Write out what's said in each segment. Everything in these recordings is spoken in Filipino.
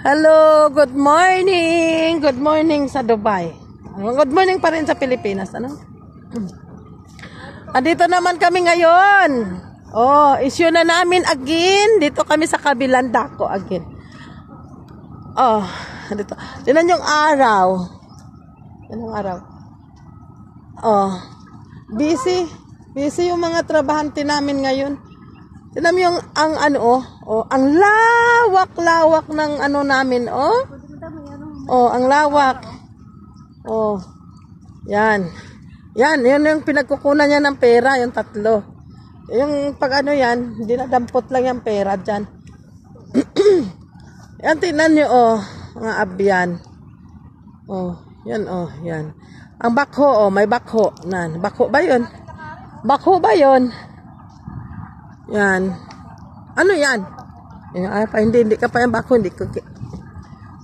Hello, good morning. Good morning sa Dubai. Good morning pa rin sa Pilipinas, ano? Andito naman kami ngayon. Oh, issue na namin again. Dito kami sa kabilang dako again. Oh, dito. Tingnan yung araw. Yan yung araw. Oh, busy. Busy yung mga trabahante namin ngayon. Tingnan mo yung ang ang lawak-lawak ng ano namin, oh. Oh, ang lawak. Oh. Yan. Yan, yun yung pinagkukunan niya ng pera, yung tatlo. Yung pag ano yan, hindi na dampot lang yung pera dyan. Yan, tingnan nyo, oh, mga abyan. Oh, yan, oh, yan. Ang bakho, oh, may bakho. Nan, bakho ba yun? Bakho ba yun? Yan. Ano yan? Ay, pa, hindi ka pa yung bako, hindi ko.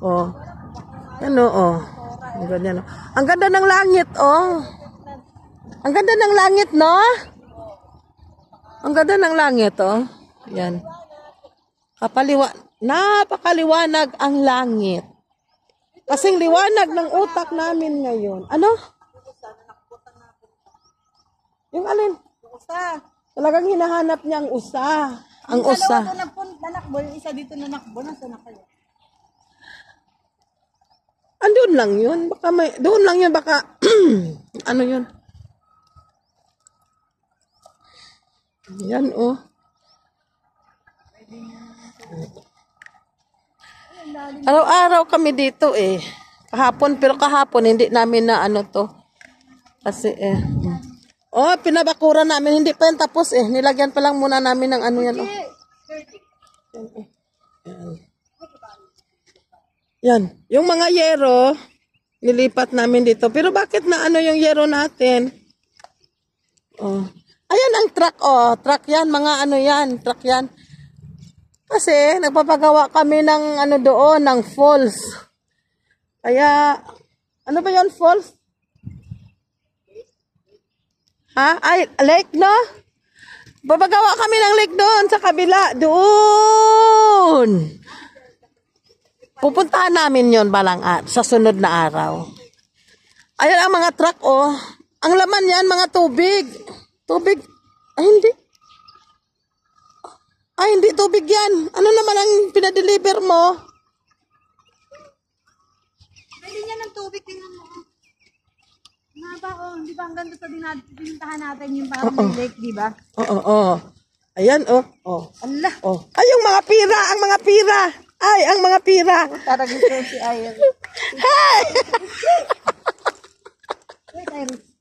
Oh. Yan o, oh. Ang ganyan, oh. Ang ganda ng langit, oh. Ang ganda ng langit, no? Ang ganda ng langit, oh. Yan. Napakaliwanag ang langit. Kasing liwanag ng utak namin ngayon. Ano? Yung alin? Usa. Talagang hinahanap niya ang usa. Ang usa. Dalawa doon nanakbo, isa dito nanakbo, nasa na kayo? Andun lang yun. Baka may, doon lang yun, baka, ano yun? Yan, oh. Araw-araw kami dito, eh. Pero kahapon, hindi namin na ano to. Kasi, oh, pinabakura namin. Hindi pa yan tapos eh. Nilagyan pa lang muna namin ng ano yan. Oh. Yan. Yung mga yero, nilipat namin dito. Pero bakit na ano yung yero natin? Oh. Ayan ang truck. Oh, truck yan. Mga ano yan. Truck yan. Kasi nagpapagawa kami ng ano doon, ng falls. Kaya, ano ba yan falls? Ha? Ay, lake, no? Babagawa kami ng lake doon sa kabila. Doon. Pupuntahan namin yon balang sa sunod na araw. Ayan ang mga truck, oh. Ang laman yan, mga tubig. Tubig. Ay, hindi. Ay, hindi tubig yan. Ano naman ang pinadeliver mo? Hindi niya ng tubig, tingnan mo. Di ba ang ganda sa bintahan natin yung parang lake, di ba? Oo. Ayan, oh. Oh. Allah. Oh. Ay, yung mga pira, ang mga pira. Ay, ang mga pira. Taragin ko si Iris. Hey! Wait, Iris.